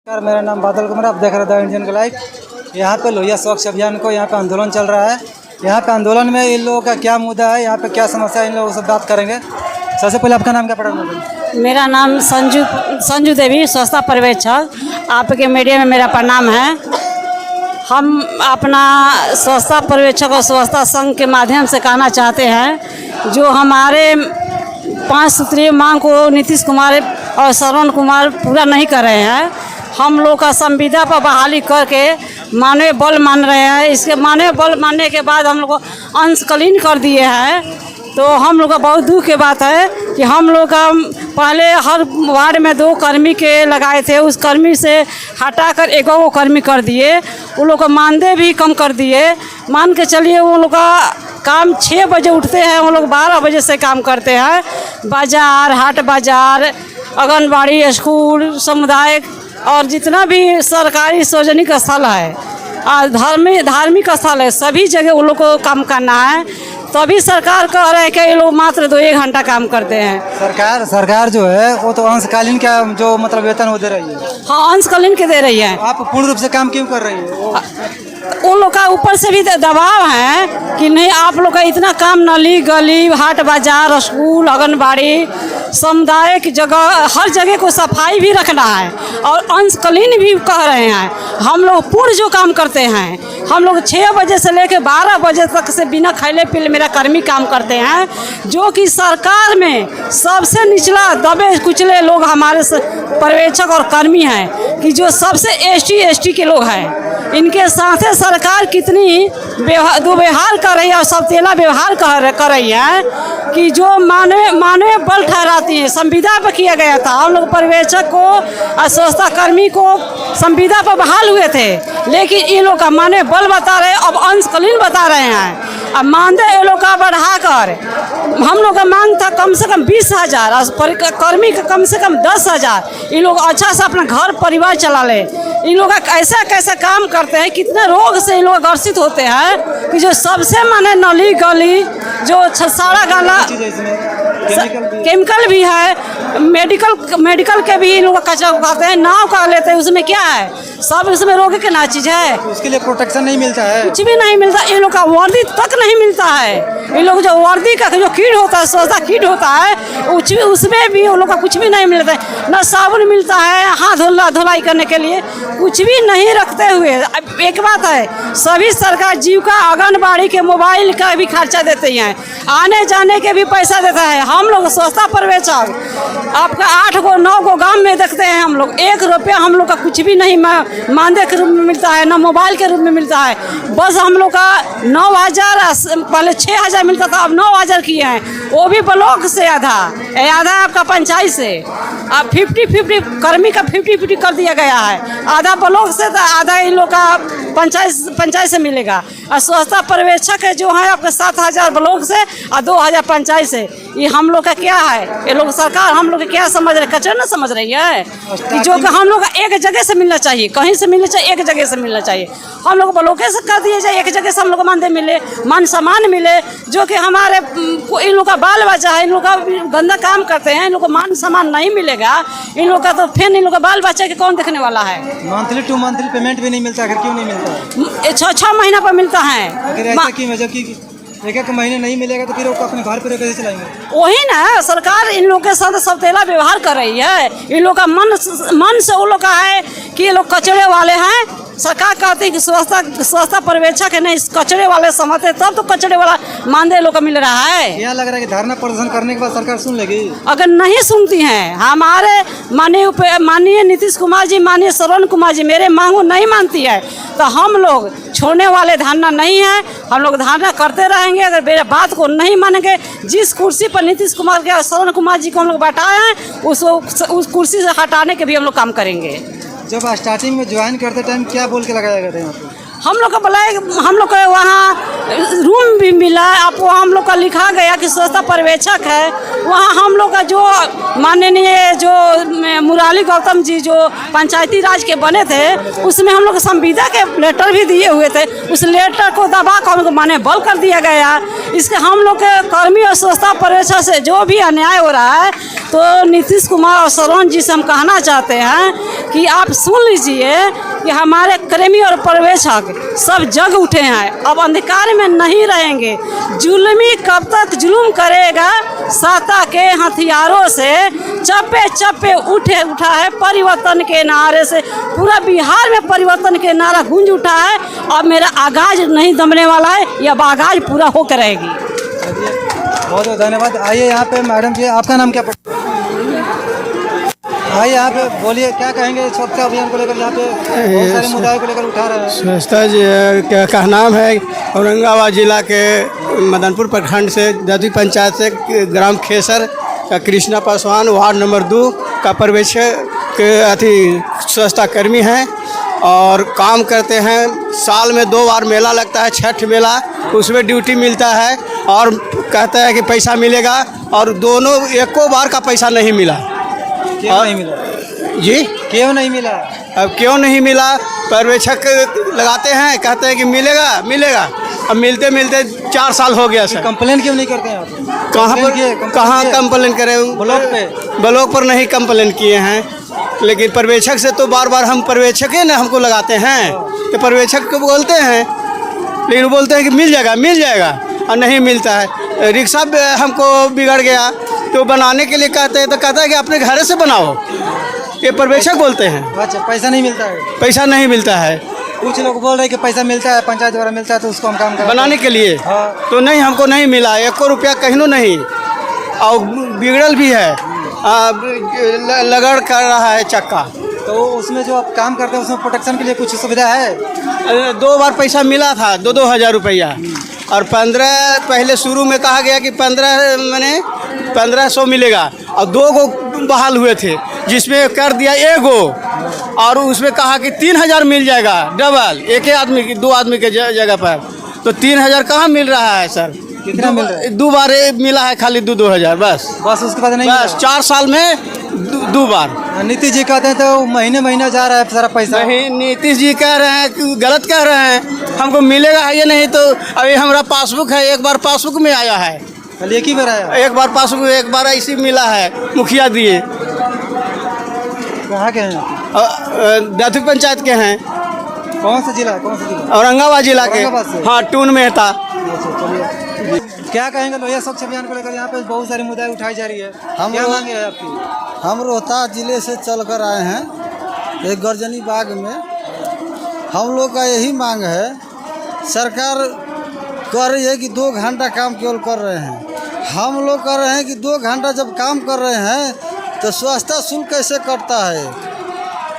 नमस्कार, मेरा नाम बादल कुमार, आप देख रहे थे इंडियन का लाइव। यहाँ पे लोहिया स्वच्छ अभियान को यहाँ पे आंदोलन चल रहा है। यहाँ पे आंदोलन में इन लोगों का क्या मुद्दा है, यहाँ पे क्या समस्या है, इन लोगों से बात करेंगे। सबसे पहले आपका नाम क्या पड़ा? मेरा नाम संजू देवी, स्वच्छता पर्यवेक्षक। आपके मीडिया में मेरा प्रणाम है। हम अपना स्वच्छता पर्यवेक्षक और स्वच्छता संघ के माध्यम से कहना चाहते हैं, जो हमारे 5 सूत्रीय मांग को नीतीश कुमार और श्रवण कुमार पूरा नहीं कर रहे हैं। हम लोग का संविदा पर बहाली करके मानवीय बल मान रहे हैं। इसके मानवीय बल मानने के बाद हम लोग को अंशकालीन कर दिए हैं। तो हम लोग का बहुत दुख की बात है कि हम लोग का पहले हर वार्ड में 2 कर्मी के लगाए थे, उस कर्मी से हटाकर 1 कर्मी कर दिए। उन लोग का मानदेय भी कम कर दिए। मान के चलिए वो लोग का काम 6 बजे उठते हैं, वो लोग 12 बजे से काम करते हैं। बाज़ार, हाट बाज़ार, आंगनबाड़ी, स्कूल, सामुदायिक और जितना भी सरकारी सार्वजनिक स्थल है और धार्मिक स्थल है, सभी जगह उन लोग को काम करना है। तो अभी सरकार कह रहे हैं कि ये लोग मात्र 2-1 घंटा काम करते हैं। सरकार जो है वो तो अंशकालीन क्या जो मतलब वेतन वो दे रही है। हाँ, अंशकालीन के दे रही है। आप पूर्ण रूप से काम क्यों कर रही है? उन लोग का ऊपर से भी दबाव है कि नहीं, आप लोग का इतना काम नली गली, हाट बाजार, स्कूल, आंगनबाड़ी, सामुदायिक जगह, हर जगह को सफाई भी रखना है। और अंशकालीन भी कह रहे हैं। हम लोग पूर्ण जो काम करते हैं, हम लोग 6 बजे से लेकर 12 बजे तक से बिना खैले पीले मेरा कर्मी काम करते हैं। जो कि सरकार में सबसे निचला दबे कुचले लोग हमारे पर्यवेक्षक और कर्मी हैं, कि जो सबसे ST के लोग हैं। इनके साथ सरकार कितनी दुर्व्यवहार कर रही है और सबतेला व्यवहार कर रही है, कि जो मानवीय बल ठहराती है। संविदा पर किया गया था, हम लोग पर्यवेक्षक को और स्वच्छता कर्मी को संविदा पर बहाल हुए थे, लेकिन ये लोग का मानवीय बल बता रहे हैं, अब अंशकालीन बता रहे हैं। अब मानदेय ये लोग का बढ़ाकर हम लोग का मांग था कम से कम 20,000 और कर्मी का कम से कम 10,000। ये लोग अच्छा से अपना घर परिवार चला ले। इन लोग कैसा कैसा काम करते हैं, कितने रोग से इन लोग ग्रसित होते हैं, कि जो सबसे माने नली गली, जो सारा गाला केमिकल भी है, मेडिकल के भी इन लोग कचरा उठाते हैं, नाव का लेते हैं, उसमें क्या है, सब उसमें रोग के ना चीज़ है। उसके लिए प्रोटेक्शन नहीं मिलता है, कुछ भी नहीं मिलता। इन लोग का वर्दी तक नहीं मिलता है। इन लोग जो वर्दी का जो किट होता है, स्वच्छता किट होता है, उसमें भी उन लोग का कुछ भी नहीं मिलता है। ना साबुन मिलता है हाथ धुलाई करने के लिए, कुछ भी नहीं रखते हुए। अब एक बात है, सभी सरकार जीविका आंगनबाड़ी के मोबाइल का भी खर्चा देते हैं, आने जाने के भी पैसा देता है। हम लोग स्वच्छता पर्यवेक्षक आपका 8-9 गांव में देखते हैं। हम लोग 1 रुपया हम लोग का कुछ भी नहीं मानदेय के रूप में मिलता है, ना मोबाइल के रूप में मिलता है। बस हम लोग का 9,000, पहले 6,000 मिलता था, अब 9,000 किए हैं, वो भी ब्लॉक से आधा आपका पंचायत से। अब 50-50 कर्मी का 50-50 कर दिया गया है, आधा ब्लॉक से तो आधा इन लोग का पंचायत से मिलेगा। और स्वच्छता पर्यवेक्षक है जो है आपके 7,000 ब्लॉक से और 2,000 पंचायत से। ये हम लोग का क्या है, ये लोग सरकार हम लोग क्या समझ रहे, कचरा ना समझ रही है, कि जो कि हम लोग एक जगह से मिलना चाहिए, कहीं से मिलना चाहिए, एक जगह से मिलना चाहिए। हम लोग ब्लॉके से कर दिए जाए, एक जगह से हम लोग मानदेय मिले, मान सम्मान मिले, जो कि हमारे इन लोग का बाल बच्चा है, इन लोग का गंदा काम करते हैं, इन लोग को मान सम्मान नहीं मिलेगा। इन लोग का तो फिर इन लोग का बाल बच्चे के कौन देखने वाला है। मंथली टू मंथली पेमेंट भी नहीं मिलता, आखिर क्यों नहीं मिलता? 6 महीना पर मिलता है। जबकि 1 महीने नहीं मिलेगा तो फिर वो अपने घर पर कैसे चलाएंगे? वही ना, सरकार इन लोग के साथ सबतेला व्यवहार कर रही है। इन लोग का मन से वो लोग का है कि ये लोग कचरे वाले हैं। सरकार कहती है कि स्वच्छता पर्यवेक्षक है, नहीं कचरे वाले समझते, तब तो कचरे वाला मानदेय लोग का मिल रहा है। क्या लग रहा है कि धरना प्रदर्शन करने के बाद सरकार सुन लेगी? अगर नहीं सुनती हैं, हमारे माननीय नीतीश कुमार जी, माननीय श्रवण कुमार जी मेरे मांगों नहीं मानती है, तो हम लोग छोड़ने वाले धरना नहीं है। हम लोग धरना करते रहेंगे। अगर मेरे बात को नहीं मानेंगे, जिस कुर्सी पर नीतीश कुमार के श्रवण कुमार जी को हम लोग बैठाए हैं, उस कुर्सी से हटाने के भी हम लोग काम करेंगे। जब स्टार्टिंग में ज्वाइन करते टाइम क्या बोल के लगाया गया था यहाँ पे? हम लोग को हम लोग को वहाँ रूम भी मिला। अब वहाँ हम लोग का लिखा गया कि स्वच्छता पर्यवेक्षक है। वहाँ हम लोग का जो माननीय जो मुरारी गौतम जी जो पंचायती राज के बने थे, उसमें हम लोग संविदा के लेटर भी दिए हुए थे। उस लेटर को दबा कर हमको माने बल कर दिया गया। इसके हम लोग के कर्मी और स्वच्छता पर्यवेक्षक से जो भी अन्याय हो रहा है, तो नीतीश कुमार और सरोज जी से हम कहना चाहते हैं कि आप सुन लीजिए कि हमारे कर्मी और पर्यवेक्षक सब जग उठे हैं, अब अंधकार में नहीं रहेंगे। जुल्मी कब तक जुल्म करेगा, सत्ता के हथियारों से चप्पे चप्पे उठा है परिवर्तन के नारे से। पूरा बिहार में परिवर्तन के नारा गूंज उठा है और मेरा आगाज नहीं दमने वाला है, यह आगाज पूरा होकर रहेगी। बहुत बहुत धन्यवाद। आइए यहाँ पे मैडम जी, आपका नाम क्या पड़ता है? आइए यहाँ पे बोलिए, क्या कहेंगे स्वच्छता अभियान को लेकर? यहाँ पे बहुत सारे मुद्दों को लेकर उठा रहे हैं। स्वच्छता जी का नाम है औरंगाबाद जिला के मदनपुर प्रखंड से दादी पंचायत से ग्राम खेसर का कृष्णा पासवान वार्ड नंबर 2 का पर्यवेक्षक स्वच्छता कर्मी हैं और काम करते हैं। साल में 2 बार मेला लगता है, छठ मेला, उसमें ड्यूटी मिलता है और कहता है कि पैसा मिलेगा, और दोनों एको बार का पैसा नहीं मिला। क्यों नहीं मिला जी? क्यों नहीं मिला? अब क्यों नहीं मिला? पर्यवेक्षक लगाते हैं, कहते हैं कि मिलेगा मिलेगा, अब मिलते मिलते 4 साल हो गया सर। कंप्लेन क्यों नहीं करते हैं आप? कहाँ कंप्लेन करें? ब्लॉक पर नहीं कंप्लेन किए हैं, लेकिन पर्यवेक्षक से तो बार बार हम पर्यवेक्षक है ना, हमको लगाते हैं तो पर्यवेक्षक को बोलते हैं, लेकिन बोलते हैं कि मिल जाएगा और नहीं मिलता है। रिक्शा हमको बिगड़ गया तो बनाने के लिए कहते हैं, तो कहता है कि अपने घर से बनाओ, ये पर्यवेक्षक बोलते हैं। अच्छा, पैसा नहीं मिलता है? पैसा नहीं मिलता है। कुछ लोग बोल रहे हैं कि पैसा मिलता है, पंचायत द्वारा मिलता है, तो उसको हम काम कराते हैं बनाने के लिए। हाँ। तो नहीं, हमको नहीं मिला, 1 रुपया कहीं नहीं, और बिगड़ल भी है, लगड़ कर रहा है चक्का। तो उसमें जो आप काम करते हैं उसमें प्रोटेक्शन के लिए कुछ सुविधा है? 2 बार पैसा मिला था, 2-2 हज़ार रुपया, और 15 पहले शुरू में कहा गया कि 1500 मिलेगा, और 2 गो बहाल हुए थे, जिसमें कर दिया 1 गो, और उसमें कहा कि 3000 मिल जाएगा डबल, एक आदमी की 2 आदमी के जगह पर। तो 3000 कहाँ मिल रहा है सर? कितना मिल रहा है? 2 बार मिला है, खाली 2-2 हज़ार बस। उसके बाद नहीं? बस 4 साल में 2 बार। नीतीश जी कहते हैं तो महीने जा रहा है सारा पैसा। नहीं, नीतीश जी कह रहे हैं कि गलत कह रहे हैं, हमको मिलेगा है ये नहीं। तो अभी हमारा पासबुक है, 1 बार पासबुक में आया है, कल एक ही बार आया। 1 बार पासबुक, 1 बार ऐसी मिला है, मुखिया दिए। कहाँ के हैं? दादी पंचायत के हैं। कौन सा जिला? औरंगाबाद जिला के। औरंगाबाद से? हाँ, टून मेहता। क्या कहेंगे लोहिया स्वच्छ अभियान को लेकर? यहाँ पे बहुत सारी मुद्दे उठाई जा रही है, क्या मांगे है आपकी? हम रोहतास जिले से चलकर आए हैं एक गर्जनी बाग में। हम लोग का यही मांग है, सरकार कह रही है कि 2 घंटा काम केवल कर रहे हैं। हम लोग कह रहे हैं कि 2 घंटा जब काम कर रहे हैं तो स्वच्छता शुल्क कैसे कटता है?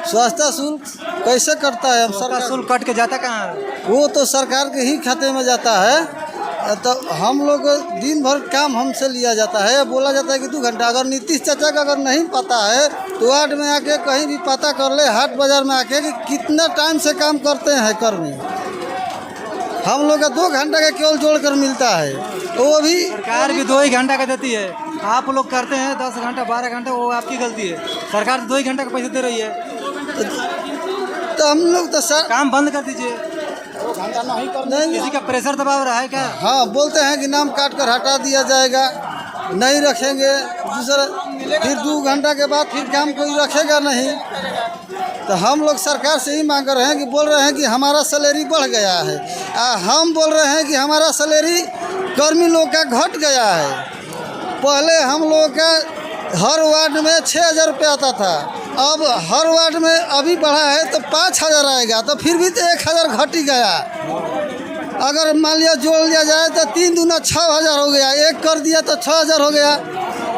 स्वच्छता शुल्क कैसे कटता है? हम सरकार शुल्क कट के जाता कहाँ है? वो तो सरकार के ही खाते में जाता है। तो हम लोग दिन भर काम हमसे लिया जाता है, बोला जाता है कि 2 घंटा। अगर नीतीश चाचा का अगर नहीं पता है तो वार्ड में आके कहीं भी पता कर ले, हाट बाजार में आके, कि कितना टाइम से काम करते हैं कर्मी। हम लोग का 2 घंटा का केवल जोड़कर मिलता है, वो भी सरकार भी 2 ही घंटा का देती है। आप लोग करते हैं 10 घंटा 12 घंटा, वो आपकी गलती है। सरकार 2 ही घंटा का पैसा दे रही है, तो हम लोग तो सर काम बंद कर दीजिए। नहीं, किसी का प्रेशर दबाव रहा है क्या? हाँ, बोलते हैं कि नाम काट कर हटा दिया जाएगा, नहीं रखेंगे दूसरा, फिर 2 घंटा के बाद फिर काम कोई रखेगा नहीं। तो हम लोग सरकार से ही मांग रहे हैं कि बोल रहे हैं कि हमारा सैलरी बढ़ गया है, हम बोल रहे हैं कि हमारा सैलरी कर्मी लोग का घट गया है। पहले हम लोग का हर वार्ड में 6000 रुपये आता था, अब हर वार्ड में अभी बढ़ा है तो 5000 आएगा, तो फिर भी तो 1000 घट ही गया। अगर मान लिया जोड़ लिया जाए तो 3 दूना 6000 हो गया, 1 कर दिया तो 6000 हो गया।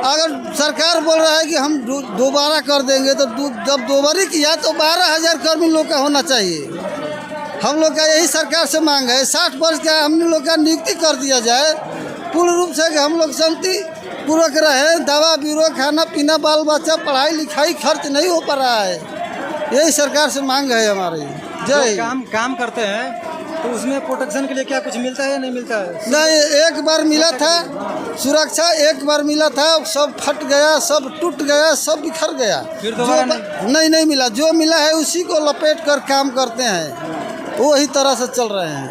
अगर सरकार बोल रहा है कि हम दोबारा कर देंगे, तो जब दोबारा किया तो 12000 कर्मी लोग का होना चाहिए। हम लोग का यही सरकार से मांग है, 60 वर्ष का हम लोग का नियुक्ति कर दिया जाए पूर्ण रूप से, कि हम लोग शांति पूर्वक रहे, दवा बीरो, खाना पीना, बाल बच्चा, पढ़ाई लिखाई खर्च नहीं हो पा रहा है। यही सरकार से मांग है हमारी। जय। काम करते हैं तो उसमें प्रोटेक्शन के लिए क्या कुछ मिलता है या नहीं मिलता है? नहीं, एक बार मिला था सुरक्षा, एक बार मिला था, सब फट गया, सब टूट गया, सब बिखर गया। फिर दोबारा नहीं मिला। जो मिला है उसी को लपेट कर काम करते हैं, वही तरह से चल रहे हैं।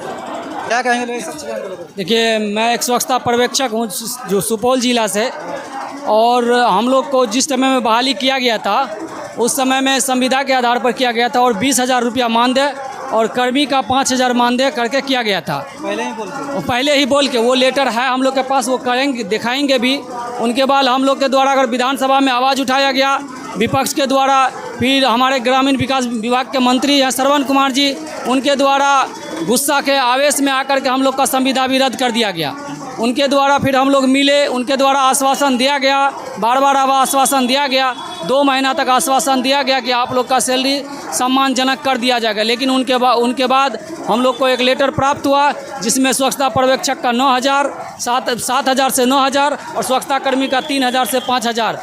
क्या कहेंगे लोहिया स्वच्छ अभियान को लेकर? देखिए, मैं एक स्वच्छता पर्यवेक्षक हूँ जो सुपौल जिला से, और हम लोग को जिस समय में बहाली किया गया था उस समय में संविदा के आधार पर किया गया था, और 20,000 रुपया मानदेय और कर्मी का 5,000 मानदेय करके किया गया था। पहले ही बोल के वो लेटर है हम लोग के पास, वो करेंगे, दिखाएंगे भी। उनके बाद हम लोग के द्वारा अगर विधानसभा में आवाज़ उठाया गया विपक्ष के द्वारा, फिर हमारे ग्रामीण विकास विभाग के मंत्री हैं श्रवण कुमार जी, उनके द्वारा गुस्सा के आवेश में आकर के हम लोग का संविदा भी रद्द कर दिया गया। उनके द्वारा फिर हम लोग मिले, उनके द्वारा आश्वासन दिया गया, बार बार आश्वासन दिया गया, 2 महीना तक आश्वासन दिया गया कि आप लोग का सैलरी सम्मानजनक कर दिया जाएगा। लेकिन उनके बाद हम लोग को एक लेटर प्राप्त हुआ जिसमें स्वच्छता पर्यवेक्षक का 9,000, 7,000 से 9,000 और स्वच्छता कर्मी का 3,000 से 5,000।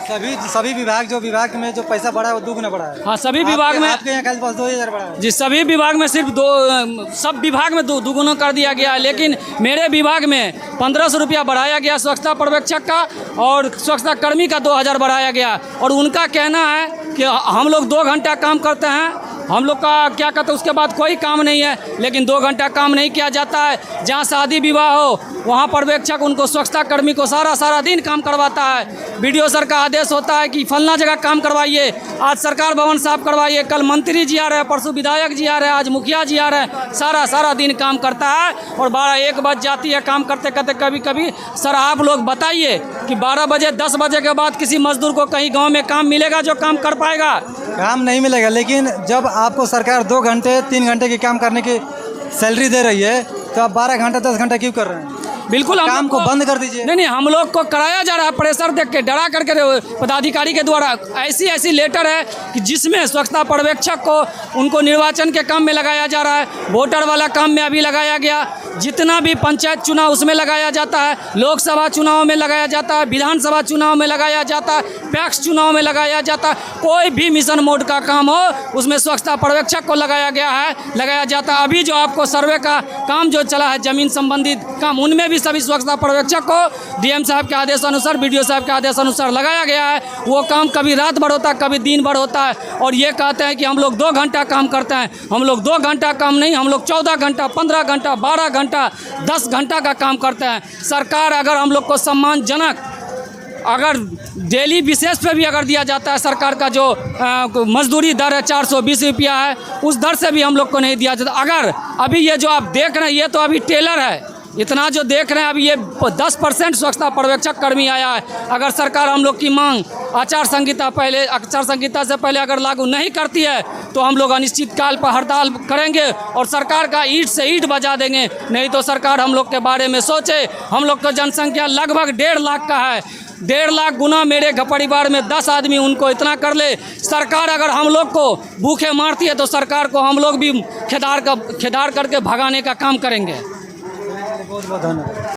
सभी विभाग में जो पैसा बढ़ा है वो दुगुना बढ़ा है। हाँ, सभी विभाग में। आपके यहाँ खाली 2,000 बढ़ा है जी? सभी विभाग में सिर्फ सब विभाग में दुगुना कर दिया गया है। लेकिन मेरे विभाग में 1,500 रुपया बढ़ाया गया स्वच्छता पर्यवेक्षक का, और स्वच्छता कर्मी का 2,000 बढ़ाया गया। और उनका कहना है कि हम लोग 2 घंटा काम करते हैं, हम लोग का क्या कहते हैं उसके बाद कोई काम नहीं है। लेकिन 2 घंटा काम नहीं किया जाता है। जहाँ शादी विवाह हो वहाँ पर्यवेक्षक उनको स्वच्छता कर्मी को सारा दिन काम करवाता है। बीडीओ सर का आदेश होता है कि फलना जगह काम करवाइए, आज सरकार भवन साफ करवाइए, कल मंत्री जी आ रहे हैं, परसों विधायक जी आ रहे हैं, आज मुखिया जी आ रहे हैं, सारा दिन काम करता है। और 12-1 बज जाती है काम करते करते। कभी सर आप लोग बताइए कि 12 बजे 10 बजे के बाद किसी मजदूर को कहीं गाँव में काम मिलेगा जो काम कर पाएगा? काम नहीं मिलेगा। लेकिन जब आपको सरकार 2 घंटे 3 घंटे की काम करने की सैलरी दे रही है तो आप 12 घंटा 10 घंटा क्यों कर रहे हैं? बिल्कुल, काम को बंद कर दीजिए। नहीं, हम लोग को कराया जा रहा है, प्रेशर देख के, डरा करके पदाधिकारी के द्वारा ऐसी लेटर है कि जिसमें स्वच्छता पर्यवेक्षक को उनको निर्वाचन के काम में लगाया जा रहा है, वोटर वाला काम में अभी लगाया गया, जितना भी पंचायत चुनाव उसमें लगाया जाता है, लोकसभा चुनाव में लगाया जाता है, विधानसभा चुनाव में लगाया जाता है, पैक्स चुनाव में लगाया जाता है। कोई भी मिशन मोड का काम हो उसमें स्वच्छता पर्यवेक्षक को लगाया जाता है। अभी जो आपको सर्वे का काम जो चला है, जमीन संबंधित काम, उनमें भी सभी स्वच्छता पर्यवेक्षक को डीएम साहब के आदेश अनुसार, बीडीओ साहब के आदेश अनुसार लगाया गया है। वो काम कभी रात भर होता है, कभी दिन भर होता है। और ये कहते हैं कि हम लोग 2 घंटा काम करते हैं। हम लोग 2 घंटा काम नहीं, हम लोग 14 घंटा, 15 घंटा, 12 घंटा, 10 घंटा का काम करते हैं। सरकार अगर हम लोग को सम्मानजनक, अगर डेली बेसिस पे भी अगर दिया जाता है, सरकार का जो मजदूरी दर है 420 रुपया है, उस दर से भी हम लोग को नहीं दिया जाता। अगर अभी ये जो आप देख रहे हैं ये तो अभी टेलर है, इतना जो देख रहे हैं अभी ये 10% स्वच्छता पर्यवेक्षक कर्मी आया है। अगर सरकार हम लोग की मांग आचार संहिता से पहले अगर लागू नहीं करती है तो हम लोग अनिश्चित काल पर हड़ताल करेंगे और सरकार का ईंट से ईंट बजा देंगे। नहीं तो सरकार हम लोग के बारे में सोचे। हम लोग का जनसंख्या लगभग 1.5 लाख का है। 1.5 लाख गुना मेरे परिवार में 10 आदमी, उनको इतना कर ले। सरकार अगर हम लोग को भूखे मारती है तो सरकार को हम लोग भी खेदार करके भगाने का काम करेंगे। बहुत बहुत धन्यवाद।